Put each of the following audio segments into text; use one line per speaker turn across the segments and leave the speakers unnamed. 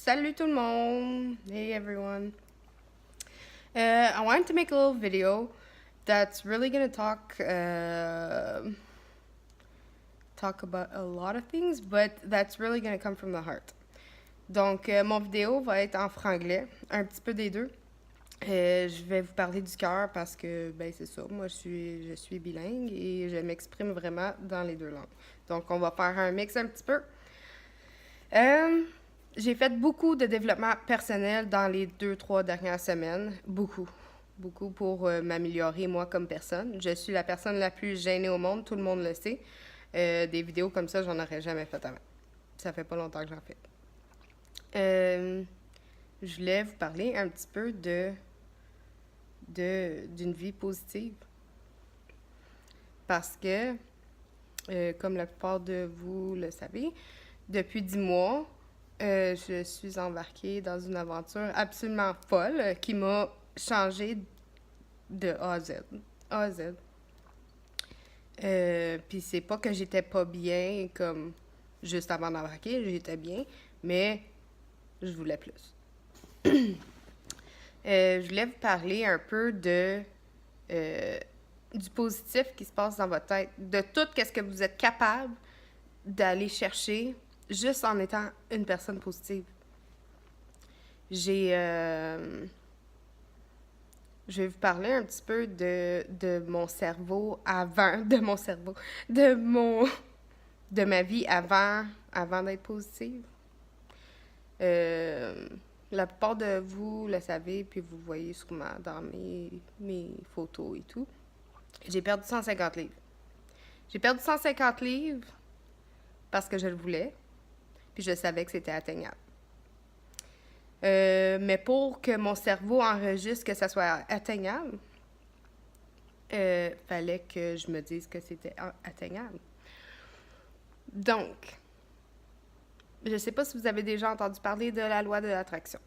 Salut tout le monde! Hey everyone! I wanted to make a little video that's really gonna talk about a lot of things, but that's really gonna come from the heart. Donc, mon vidéo va être en franglais, un petit peu des deux. Je vais vous parler du cœur parce que, ben, c'est ça, moi je suis bilingue et je m'exprime vraiment dans les deux langues. Donc, on va faire un mix un petit peu. J'ai fait beaucoup de développement personnel dans les 2-3 dernières semaines. Beaucoup. Beaucoup pour m'améliorer moi comme personne. Je suis la personne la plus gênée au monde, tout le monde le sait. Des vidéos comme ça, j'en aurais jamais fait avant. Ça fait pas longtemps que j'en fais. Je voulais vous parler un petit peu d'une vie positive. Parce que, comme la plupart de vous le savez, depuis 10 mois, je suis embarquée dans une aventure absolument folle qui m'a changé de A à Z. A à Z. Puis c'est pas que j'étais pas bien comme juste avant d'embarquer, j'étais bien, mais je voulais plus. Je voulais vous parler un peu du positif qui se passe dans votre tête, de tout ce que vous êtes capable d'aller chercher juste en étant une personne positive. Je vais vous parler un petit peu de mon cerveau avant, de ma vie avant d'être positive. La plupart de vous le savez, puis vous voyez sûrement dans mes photos et tout. J'ai perdu 150 livres. J'ai perdu 150 livres parce que je le voulais, puis je savais que c'était atteignable. Mais pour que mon cerveau enregistre que ça soit atteignable, fallait que je me dise que c'était atteignable. Donc, je sais pas si vous avez déjà entendu parler de la loi de l'attraction.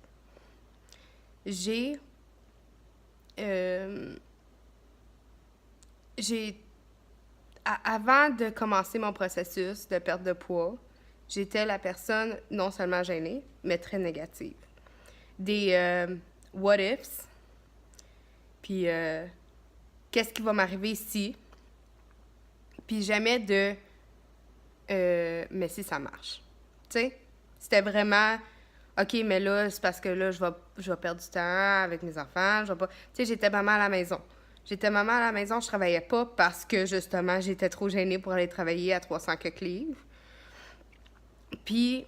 Avant de commencer mon processus de perte de poids, j'étais la personne non seulement gênée, mais très négative. Des what ifs, puis qu'est-ce qui va m'arriver si, puis jamais de mais si ça marche. Tu sais, c'était vraiment OK, mais là, c'est parce que là, je vais perdre du temps avec mes enfants, je vais pas. Tu sais, j'étais maman à la maison. J'étais maman à la maison, je travaillais pas parce que justement, j'étais trop gênée pour aller travailler à 300 quelques livres. Puis,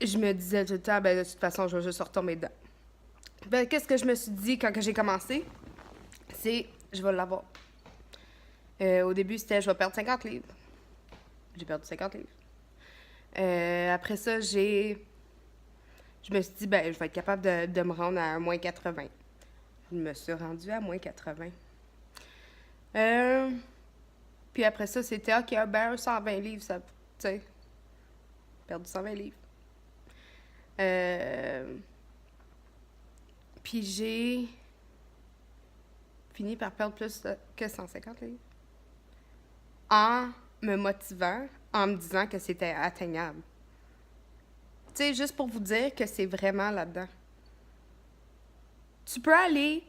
je me disais tout le temps, ben de toute façon, je vais juste retomber dedans. Ben, qu'est-ce que je me suis dit quand j'ai commencé? C'est, je vais l'avoir. Au début, c'était, je vais perdre 50 livres. J'ai perdu 50 livres. Après ça, je me suis dit, ben, je vais être capable de me rendre à un moins 80. Je me suis rendue à moins 80. Puis après ça, c'était, OK, ben, 120 livres, ça, tu sais, perdu 120 livres. Puis j'ai fini par perdre plus que 150 livres. En me motivant, en me disant que c'était atteignable. Tu sais, juste pour vous dire que c'est vraiment là-dedans. Tu peux aller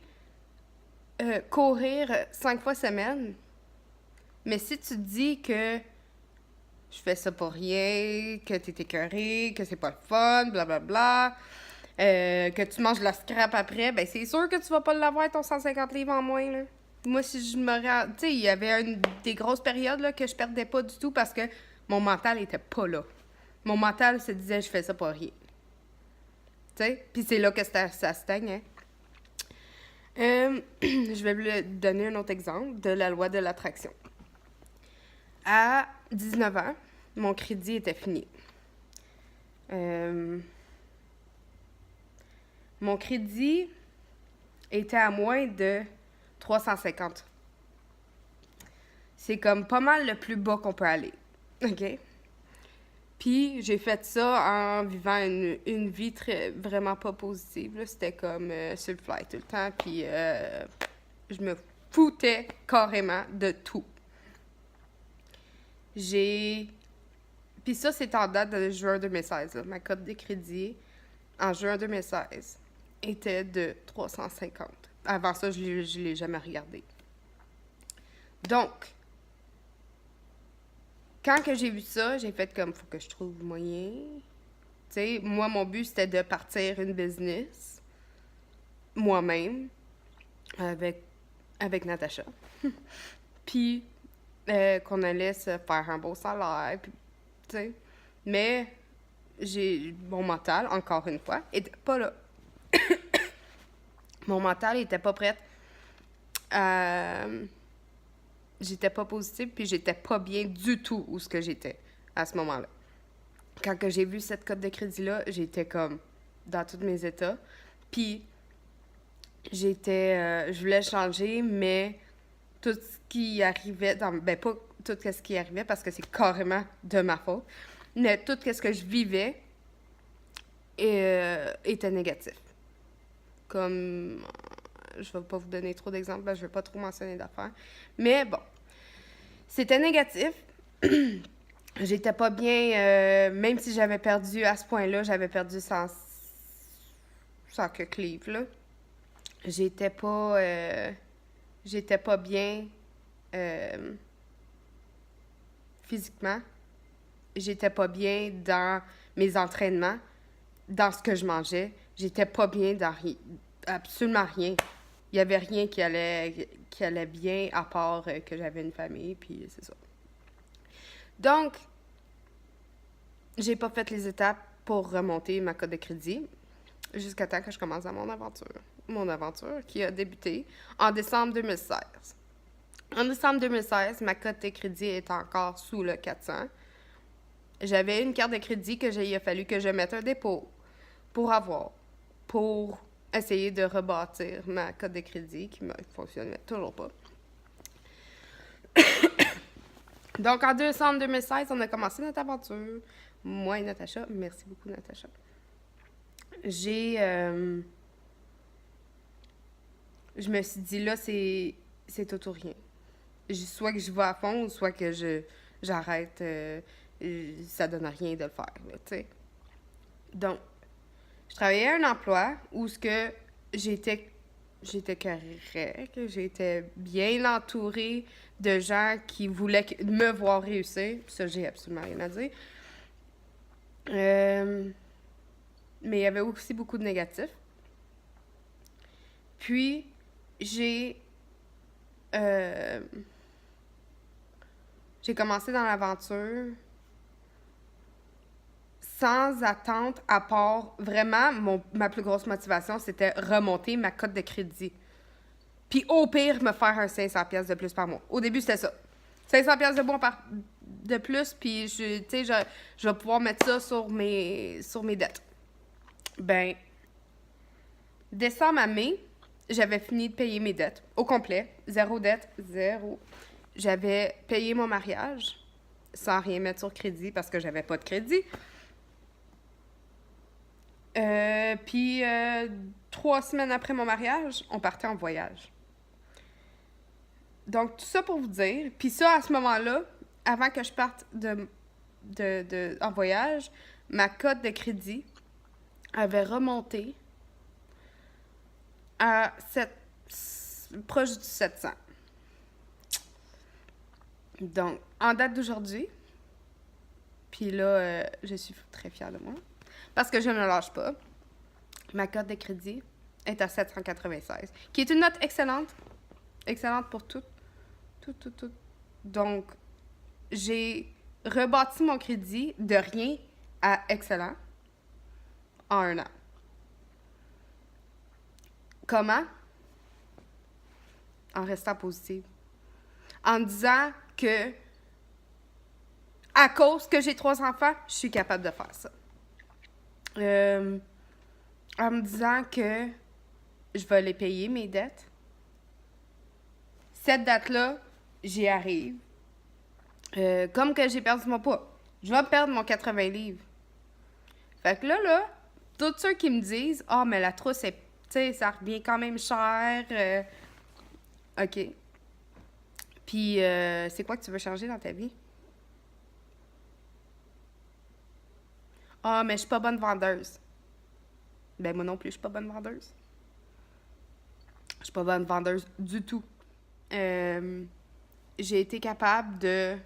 courir 5 fois semaine, mais si tu te dis que je fais ça pour rien, que t'es écœuré, que c'est pas le fun, blablabla, que tu manges de la scrap après, ben c'est sûr que tu vas pas l'avoir ton 150 livres en moins, là. Moi, si je me rends... Tu sais, il y avait des grosses périodes là, que je perdais pas du tout parce que mon mental était pas là. Mon mental se disait, je fais ça pour rien. Tu sais? Puis c'est là que ça stagne, hein. Je vais vous donner un autre exemple de la loi de l'attraction. À 19 ans, mon crédit était fini. Mon crédit était à moins de 350. C'est comme pas mal le plus bas qu'on peut aller. OK? Puis j'ai fait ça en vivant une vie vraiment pas positive. Là. C'était comme sur le fly tout le temps. Puis je me foutais carrément de tout. Puis ça, c'est en date de juin 2016. Là. Ma cote de crédit en juin 2016, était de 350. Avant ça, je ne l'ai jamais regardé. Donc, quand que j'ai vu ça, j'ai fait comme, faut que je trouve moyen. Tu sais, moi, mon but, c'était de partir une business, moi-même, avec Natacha. Puis, qu'on allait se faire un beau salaire, puis, tu sais. Mais, mon mental, encore une fois, était pas là. Mon mental était pas prête. J'étais pas positive, puis j'étais pas bien du tout où ce que j'étais à ce moment-là. Quand que j'ai vu cette cote de crédit-là, j'étais comme dans tous mes états. Puis, je voulais changer, mais tout ce qui arrivait ben pas tout ce qui arrivait parce que c'est carrément de ma faute, mais tout ce que je vivais était négatif. Comme, je vais pas vous donner trop d'exemples, je vais pas trop mentionner d'affaires, mais bon, c'était négatif. J'étais pas bien, même si j'avais perdu à ce point-là, j'avais perdu sans que livres, là. J'étais pas bien physiquement. J'étais pas bien dans mes entraînements, dans ce que je mangeais. J'étais pas bien dans absolument rien. Il y avait rien qui allait bien à part que j'avais une famille, puis c'est ça. Donc, j'ai pas fait les étapes pour remonter ma cote de crédit jusqu'à temps que je commence dans mon aventure. Mon aventure qui a débuté en décembre 2016. En décembre 2016, ma cote de crédit est encore sous le 400. J'avais une carte de crédit il a fallu que je mette un dépôt pour essayer de rebâtir ma cote de crédit qui ne fonctionnait toujours pas. Donc, en décembre 2016, on a commencé notre aventure. Moi et Natacha. Merci beaucoup, Natacha. Je me suis dit, là, c'est tout ou rien. Soit que je vais à fond, soit que j'arrête. Ça donne rien de le faire, tu sais. Donc, je travaillais à un emploi où j'étais correcte, j'étais bien entourée de gens qui voulaient me voir réussir. Ça, j'ai absolument rien à dire. Mais il y avait aussi beaucoup de négatifs. Puis, j'ai commencé dans l'aventure sans attente, à part vraiment, ma plus grosse motivation, c'était remonter ma cote de crédit. Puis au pire, me faire un 500$ de plus par mois. Au début, c'était ça. 500$ de plus, puis je vais pouvoir mettre ça sur mes dettes. Ben, décembre à mai, j'avais fini de payer mes dettes au complet. Zéro dette, zéro. J'avais payé mon mariage sans rien mettre sur crédit parce que j'avais pas de crédit. Puis 3 semaines après mon mariage, on partait en voyage. Donc, tout ça pour vous dire. Puis ça, à ce moment-là, avant que je parte en voyage, ma cote de crédit avait remonté à proche du 700. Donc, en date d'aujourd'hui, puis là, je suis très fière de moi, parce que je ne lâche pas. Ma cote de crédit est à 796, qui est une note excellente. Excellente pour tout. Tout. Donc, j'ai rebâti mon crédit de rien à excellent en 1 an. Comment? En restant positive. En me disant que, à cause que j'ai 3 enfants, je suis capable de faire ça. En me disant que je vais les payer, mes dettes. Cette date-là, j'y arrive. Comme que j'ai perdu mon poids. Je vais perdre mon 80 livres. Fait que là, tous ceux qui me disent « Ah, mais la trousse, tu sais, ça revient quand même cher. OK. Puis, c'est quoi que tu veux changer dans ta vie? Ah, mais je suis pas bonne vendeuse. Ben moi non plus, je suis pas bonne vendeuse. Je suis pas bonne vendeuse du tout. J'ai été capable de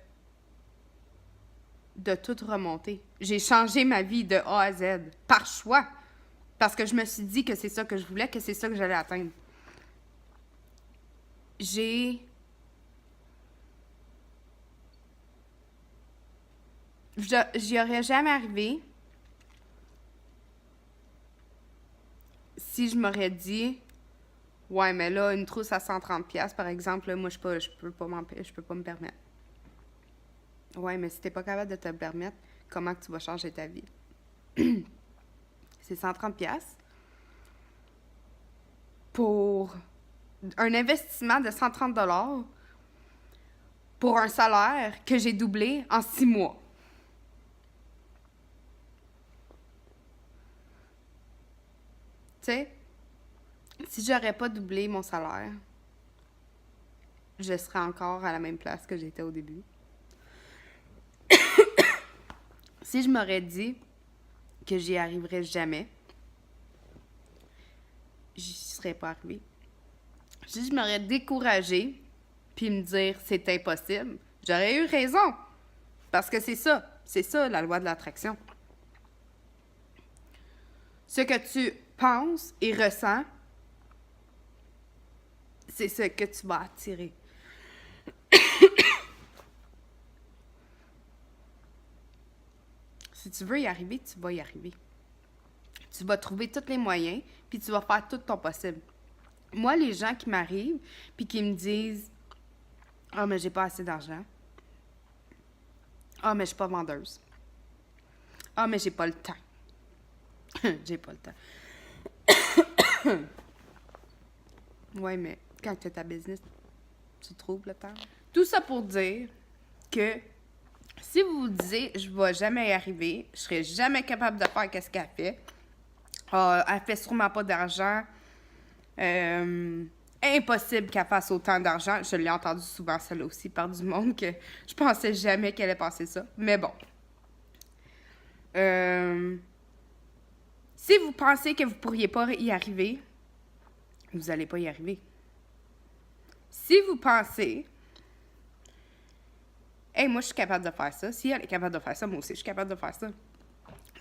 tout remonter. J'ai changé ma vie de A à Z, par choix. Parce que je me suis dit que c'est ça que je voulais, que c'est ça que j'allais atteindre. J'y aurais jamais arrivé si je m'aurais dit ouais, mais là, une trousse à 130$, par exemple, là, moi, je peux pas me permettre. Ouais, mais si t'es pas capable de te le permettre, comment que tu vas changer ta vie? C'est 130$ pour un investissement de 130$ pour un salaire que j'ai doublé en 6 mois. Tu sais, si j'aurais pas doublé mon salaire, je serais encore à la même place que j'étais au début. Si je m'aurais dit que j'y arriverais jamais, j'y serais pas arrivée. Si je m'aurais découragée puis me dire c'est impossible, j'aurais eu raison. Parce que c'est ça la loi de l'attraction. Ce que tu penses et ressens, c'est ce que tu vas attirer. Si tu veux y arriver, tu vas y arriver. Tu vas trouver tous les moyens, puis tu vas faire tout ton possible. Moi, les gens qui m'arrivent, puis qui me disent « Ah, mais j'ai pas assez d'argent. Ah, mais je suis pas vendeuse. Ah, mais j'ai pas le temps. » J'ai pas le temps. Ouais, mais quand tu as ta business, tu trouves le temps. Tout ça pour dire que si vous vous disiez « Je vais jamais y arriver, je serai jamais capable de faire qu'est-ce qu'elle fait. Elle fait sûrement pas d'argent. Impossible qu'elle fasse autant d'argent. » Je l'ai entendu souvent, celle-là aussi, par du monde, que je pensais jamais qu'elle allait passer ça. Mais bon. Si vous pensez que vous pourriez pas y arriver, vous allez pas y arriver. Si vous pensez « Hey, moi, je suis capable de faire ça. » Si elle est capable de faire ça, moi aussi, je suis capable de faire ça.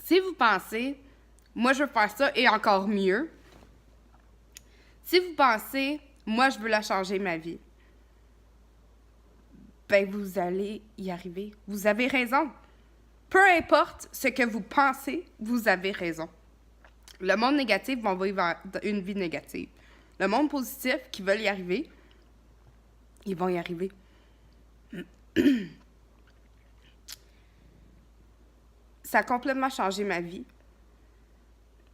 Si vous pensez « Moi, je veux faire ça et encore mieux. » Si vous pensez « Moi, je veux la changer, ma vie. » Ben, vous allez y arriver. Vous avez raison. Peu importe ce que vous pensez, vous avez raison. Le monde négatif va vivre une vie négative. Le monde positif qui veut y arriver, ils vont y arriver. Ça a complètement changé ma vie.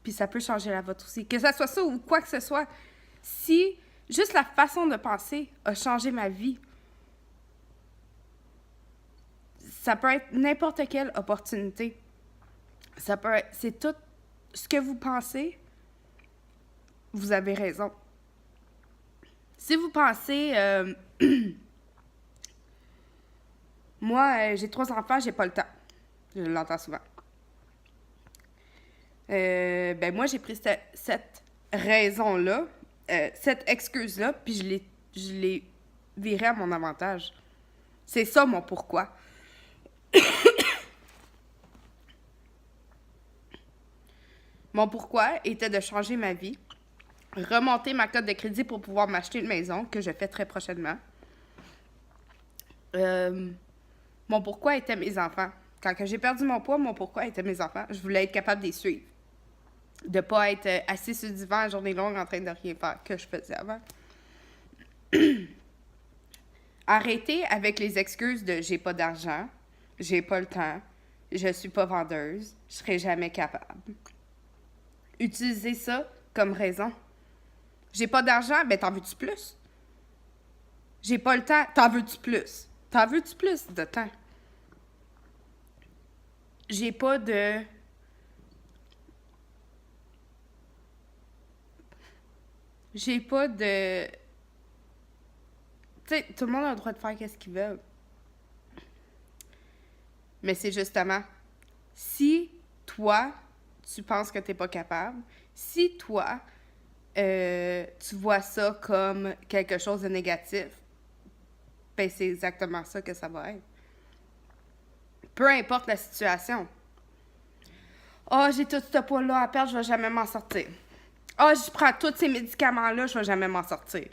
Puis ça peut changer la vôtre aussi. Que ça soit ça ou quoi que ce soit. Si juste la façon de penser a changé ma vie, ça peut être n'importe quelle opportunité. Ça peut être... C'est tout ce que vous pensez, vous avez raison. Si vous pensez... Moi, j'ai 3 enfants, j'ai pas le temps. Je l'entends souvent. Ben moi, j'ai pris cette raison-là, cette excuse-là, puis je l'ai virée à mon avantage. C'est ça mon pourquoi. Mon pourquoi était de changer ma vie, remonter ma cote de crédit pour pouvoir m'acheter une maison, que je fais très prochainement. Mon pourquoi était mes enfants. Quand j'ai perdu mon poids, mon pourquoi était mes enfants. Je voulais être capable de les suivre. De ne pas être assis sur le divan à journée longue en train de rien faire, que je faisais avant. Arrêtez avec les excuses de « j'ai pas d'argent, j'ai pas le temps, je suis pas vendeuse, je serai jamais capable ». Utilisez ça comme raison. J'ai pas d'argent, ben t'en veux-tu plus? J'ai pas le temps, t'en veux-tu plus? T'en veux-tu plus de temps? J'ai pas de... J'ai pas de... Tu sais, tout le monde a le droit de faire ce qu'il veut. Mais c'est justement, si toi, tu penses que t'es pas capable. Si toi, tu vois ça comme quelque chose de négatif, ben c'est exactement ça que ça va être. Peu importe la situation. Ah, j'ai tout ce poids-là à perdre, je vais jamais m'en sortir. Ah, je prends tous ces médicaments-là, je vais jamais m'en sortir.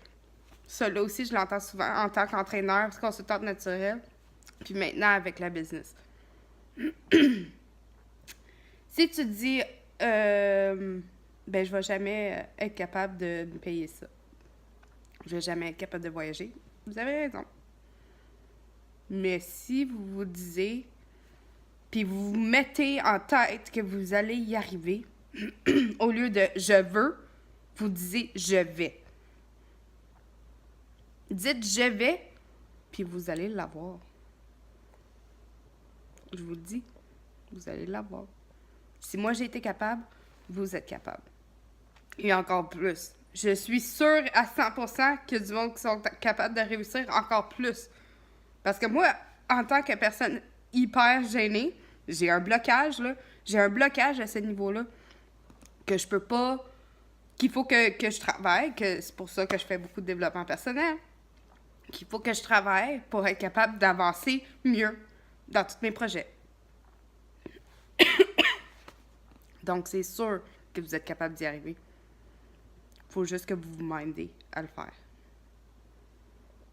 Ça, là aussi, je l'entends souvent en tant qu'entraîneur, consultante naturelle, puis maintenant avec la business. Si tu dis, ben, je vais jamais être capable de me payer ça. Je vais jamais être capable de voyager. Vous avez raison. Mais si vous vous disiez, puis vous vous mettez en tête que vous allez y arriver, au lieu de je veux, vous disiez je vais. Dites je vais, puis vous allez l'avoir. Je vous le dis, vous allez l'avoir. Si moi j'ai été capable, vous êtes capable. Et encore plus. Je suis sûre à 100% qu'il y a du monde qui sont capables de réussir encore plus. Parce que moi, en tant que personne hyper gênée, j'ai un blocage, là. J'ai un blocage à ce niveau-là que je peux pas... qu'il faut que je travaille, que c'est pour ça que je fais beaucoup de développement personnel, qu'il faut que je travaille pour être capable d'avancer mieux dans tous mes projets. Donc, c'est sûr que vous êtes capable d'y arriver. Il faut juste que vous vous mindez à le faire.